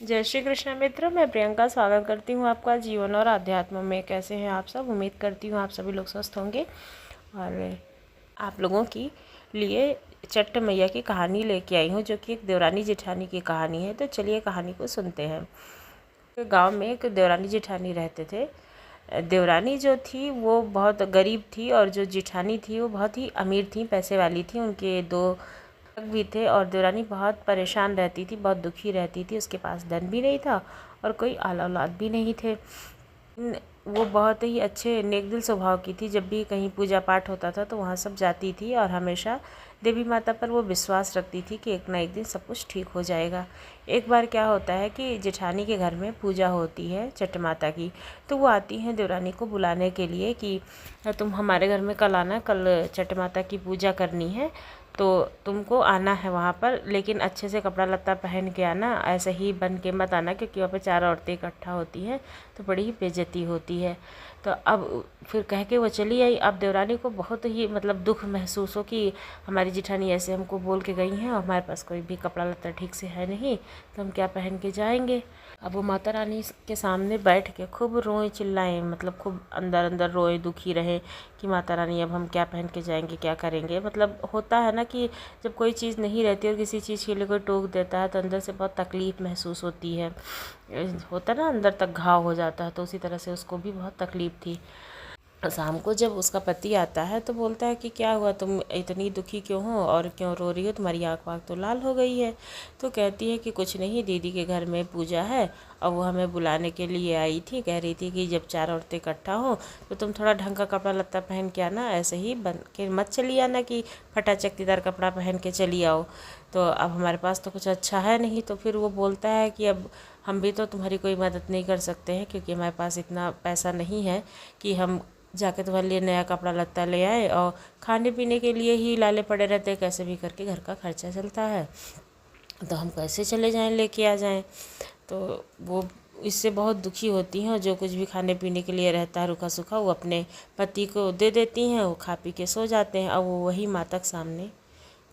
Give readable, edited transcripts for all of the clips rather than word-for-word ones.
जय श्री कृष्ण मित्र, मैं प्रियंका स्वागत करती हूँ आपका जीवन और आध्यात्म में। कैसे हैं आप सब? उम्मीद करती हूँ आप सभी लोग स्वस्थ होंगे। और आप लोगों की लिए चट्ट मैया की कहानी लेके आई हूँ, जो कि एक देवरानी जेठानी की कहानी है। तो चलिए कहानी को सुनते हैं। तो गांव में एक देवरानी जेठानी रहते थे। देवरानी जो थी वो बहुत गरीब थी और जो जेठानी थी वो बहुत ही अमीर थी, पैसे वाली थी। उनके दो भी थे और देवरानी बहुत परेशान रहती थी, बहुत दुखी रहती थी। उसके पास धन भी नहीं था और कोई आला औलाद भी नहीं थे। वो बहुत ही अच्छे नेक-दिल स्वभाव की थी। जब भी कहीं पूजा पाठ होता था तो वहाँ सब जाती थी और हमेशा देवी माता पर वो विश्वास रखती थी कि एक ना एक दिन सब कुछ ठीक हो जाएगा। एक बार क्या होता है कि जेठानी के घर में पूजा होती है चट्ट माता की। तो वो आती हैं देवरानी को बुलाने के लिए कि तुम हमारे घर में कल आना, कल चट्ट माता की पूजा करनी है, तो तुमको आना है वहाँ पर। लेकिन अच्छे से कपड़ा लत्ता पहन के आना, ऐसे ही बन के मत आना, क्योंकि वहाँ पे 4 औरतें इकट्ठा होती हैं तो बड़ी ही बेइज्जती होती है। तो अब फिर कह के वो चली आई। अब देवरानी को बहुत ही दुख महसूस हो कि हमारी जेठानी ऐसे हमको बोल के गई हैं और हमारे पास कोई भी कपड़ा लत्ता ठीक से है नहीं, तो हम क्या पहन के जाएंगे। अब वो माता रानी के सामने बैठ के खूब रोए चिल्लाएं, खूब अंदर अंदर रोए, दुखी रहे कि माता रानी अब हम क्या पहन के जाएंगे, क्या करेंगे। होता है ना कि जब कोई चीज़ नहीं रहती और किसी चीज़ के लिए कोई टोक देता है तो अंदर से बहुत तकलीफ़ महसूस होती है। होता ना, अंदर तक घाव हो जाता है। तो उसी तरह से उसको भी बहुत तकलीफ़ थी। शाम को जब उसका पति आता है तो बोलता है कि क्या हुआ, तुम इतनी दुखी क्यों हो और क्यों रो रही हो, तुम्हारी आँख वाँख तो लाल हो गई है। तो कहती है कि कुछ नहीं, दीदी के घर में पूजा है और वो हमें बुलाने के लिए आई थी। कह रही थी कि जब 4 औरतें इकट्ठा हो तो तुम थोड़ा ढंग का कपड़ा लत्ता पहन के आना, ऐसे ही बन के मत चली आना कि फटा चकतीदार कपड़ा पहन के चली आओ। तो अब हमारे पास तो कुछ अच्छा है नहीं। तो फिर वो बोलता है कि अब हम भी तो तुम्हारी कोई मदद नहीं कर सकते हैं, क्योंकि हमारे पास इतना पैसा नहीं है कि हम जाके तुम्हारे लिए नया कपड़ा लत्ता ले आए, और खाने पीने के लिए ही लाले पड़े रहते हैं, कैसे भी करके घर का खर्चा चलता है, तो हम कैसे चले जाएं, लेके आ जाएं। तो वो इससे बहुत दुखी होती हैं और जो कुछ भी खाने पीने के लिए रहता है रूखा सूखा वो अपने पति को दे देती हैं। वो खा पी के सो जाते हैं। और वो वही माता के सामने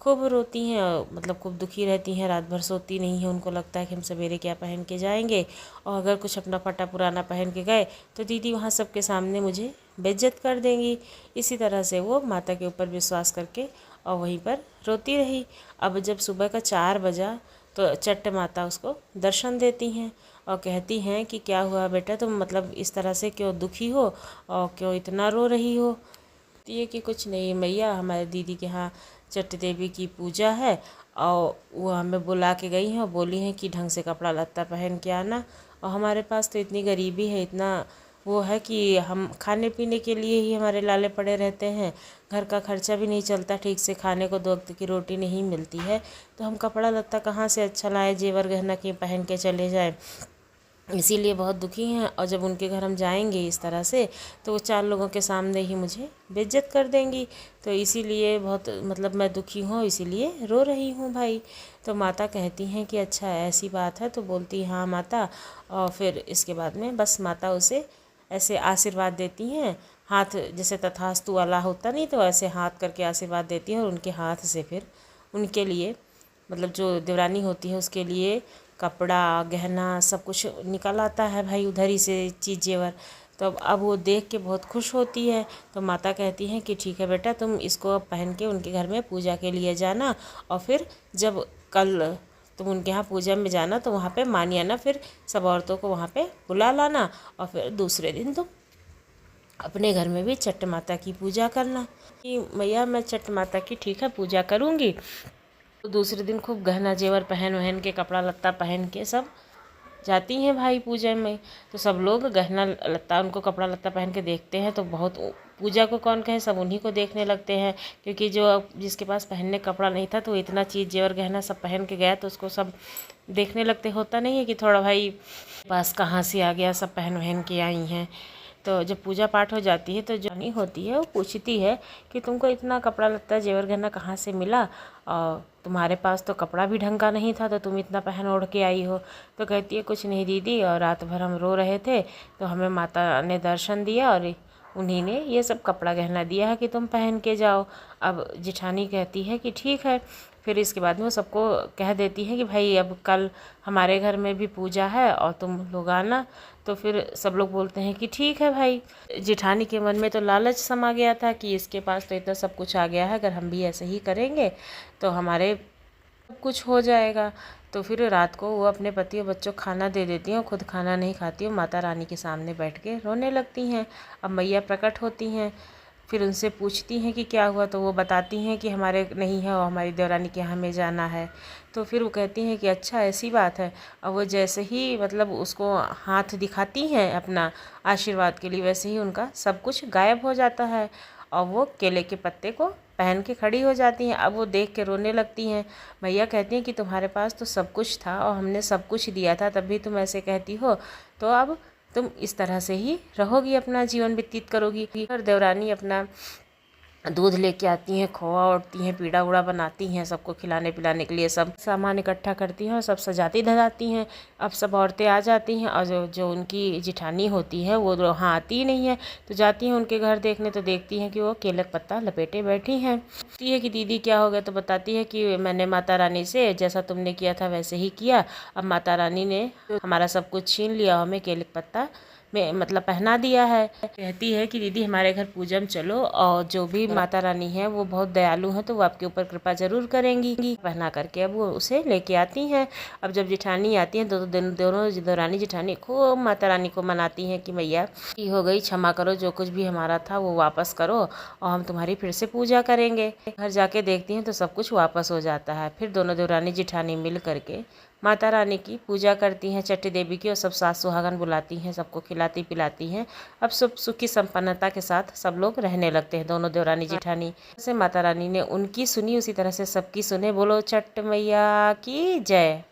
खूब रोती हैं और खूब दुखी रहती हैं, रात भर सोती नहीं हैं। उनको लगता है कि हम सवेरे क्या पहन के जाएंगे, और अगर कुछ अपना फटा पुराना पहन के गए तो दीदी वहाँ सबके सामने मुझे बेइज्जत कर देंगी। इसी तरह से वो माता के ऊपर विश्वास करके और वहीं पर रोती रही। अब जब सुबह का 4 बजा तो चट्ट माता उसको दर्शन देती हैं और कहती हैं कि क्या हुआ बेटा, तुम इस तरह से क्यों दुखी हो और क्यों इतना रो रही हो। ये कि कुछ नहीं मैया, हमारे दीदी के यहाँ चट्ट देवी की पूजा है और वो हमें बुला के गई हैं और बोली हैं कि ढंग से कपड़ा लत्ता पहन के आना। और हमारे पास तो इतनी गरीबी है, इतना वो है कि हम खाने पीने के लिए ही हमारे लाले पड़े रहते हैं। घर का खर्चा भी नहीं चलता ठीक से, खाने को 2 वक्त की रोटी नहीं मिलती है। तो हम कपड़ा लत्ता कहाँ से अच्छा लाए, जेवर गहना के पहन के चले जाए। इसीलिए बहुत दुखी हैं। और जब उनके घर हम जाएंगे इस तरह से तो वो 4 लोगों के सामने ही मुझे बेइज्जत कर देंगी। तो इसीलिए बहुत मैं दुखी हूँ, इसीलिए रो रही हूँ भाई। तो माता कहती हैं कि अच्छा ऐसी बात है। तो बोलती हाँ माता। और फिर इसके बाद में बस माता उसे ऐसे आशीर्वाद देती हैं, हाथ जैसे तथास्तु वाला होता नहीं, तो ऐसे हाथ करके आशीर्वाद देती हैं। और उनके हाथ से फिर उनके लिए जो देवरानी होती है उसके लिए कपड़ा गहना सब कुछ निकल आता है भाई, उधर ही से चीज़ जेवर। तो अब वो देख के बहुत खुश होती है। तो माता कहती हैं कि ठीक है बेटा, तुम इसको अब पहन के उनके घर में पूजा के लिए जाना, और फिर जब कल तुम उनके यहाँ पूजा में जाना तो वहाँ पे मानी आना, फिर सब औरतों को वहाँ पे बुला लाना, और फिर दूसरे दिन तुम अपने घर में भी चट्ट माता की पूजा करना। कि मैया मैं चट्ट माता की ठीक है पूजा करूँगी। तो दूसरे दिन खूब गहना जेवर पहन वहन के, कपड़ा लत्ता पहन के सब जाती हैं भाई पूजा में। तो सब लोग गहना लत्ता, उनको कपड़ा लत्ता पहन के देखते हैं तो बहुत, पूजा को कौन कहे, सब उन्हीं को देखने लगते हैं। क्योंकि जो जिसके पास पहनने कपड़ा नहीं था तो इतना चीज़ जेवर गहना सब पहन के गया तो उसको सब देखने लगते। होता नहीं है कि थोड़ा भाई पास कहाँ से आ गया, सब पहन वहन के आई हैं। तो जब पूजा पाठ हो जाती है तो जो रानी होती है वो पूछती है कि तुमको इतना कपड़ा लत्ता जेवर गहना कहाँ से मिला, और तुम्हारे पास तो कपड़ा भी ढंग का नहीं था तो तुम इतना पहन ओढ़ के आई हो। तो कहती है कुछ नहीं दीदी, और रात भर हम रो रहे थे तो हमें माता ने दर्शन दिया और उन्हीं ने ये सब कपड़ा गहना दिया है कि तुम पहन के जाओ। अब जिठानी कहती है कि ठीक है। फिर इसके बाद में वो सबको कह देती है कि भाई अब कल हमारे घर में भी पूजा है और तुम लोग आना। तो फिर सब लोग बोलते हैं कि ठीक है भाई। जिठानी के मन में तो लालच समा गया था कि इसके पास तो इतना सब कुछ आ गया है, अगर हम भी ऐसे ही करेंगे तो हमारे कुछ हो जाएगा। तो फिर रात को वो अपने पति और बच्चों को खाना दे देती हैं और खुद खाना नहीं खाती, और माता रानी के सामने बैठ के रोने लगती हैं। अब मैया प्रकट होती हैं, फिर उनसे पूछती हैं कि क्या हुआ, तो वो बताती हैं कि हमारे नहीं है और हमारी देवरानी के यहाँ हमें जाना है। तो फिर वो कहती हैं कि अच्छा ऐसी बात है। और वो जैसे ही मतलब उसको हाथ दिखाती हैं अपना आशीर्वाद के लिए, वैसे ही उनका सब कुछ गायब हो जाता है और वो केले के पत्ते को पहन के खड़ी हो जाती हैं। अब वो देख के रोने लगती हैं। मैया कहती हैं कि तुम्हारे पास तो सब कुछ था और हमने सब कुछ दिया था, तब भी तुम ऐसे कहती हो, तो अब तुम इस तरह से ही रहोगी, अपना जीवन व्यतीत करोगी। और देवरानी अपना दूध लेके आती हैं, खोआ ओढ़ती हैं, पीड़ा उड़ा बनाती हैं, सबको खिलाने पिलाने के लिए सब सामान इकट्ठा करती हैं और सब सजाती धजाती हैं। अब सब औरतें आ जाती हैं और जो उनकी जिठानी होती है वो वहाँ आती ही नहीं है। तो जाती हैं उनके घर देखने, तो देखती हैं कि वो केले का पत्ता लपेटे बैठी हैं। कहती है कि दीदी क्या हो गया, तो बताती है कि मैंने माता रानी से जैसा तुमने किया था वैसे ही किया। अब माता रानी ने हमारा सब कुछ छीन लिया, हमें केले का पत्ता में मतलब पहना दिया है। कहती है कि दीदी हमारे घर पूजा में चलो, और जो भी माता रानी है वो बहुत दयालु हैं, तो वो आपके ऊपर कृपा जरूर करेंगी। पहना करके अब वो उसे लेके आती हैं। अब जब जिठानी आती हैं तो दोनों देवरानी जिठानी खूब माता रानी को मनाती हैं कि मैया की हो गई, क्षमा करो, जो कुछ भी हमारा था वो वापस करो और हम तुम्हारी फिर से पूजा करेंगे। घर जाके देखती हैं तो सब कुछ वापस हो जाता है। फिर दोनों देवरानी जिठानी मिल करके माता रानी की पूजा करती हैं, चट्टी देवी की, और सब सास सुहागन बुलाती हैं, सबको खिलाती पिलाती हैं। अब सब सुखी संपन्नता के साथ सब लोग रहने लगते हैं, दोनों देवरानी जिठानी। जैसे माता रानी ने उनकी सुनी उसी तरह से सबकी सुने। बोलो छठ मैया की जय।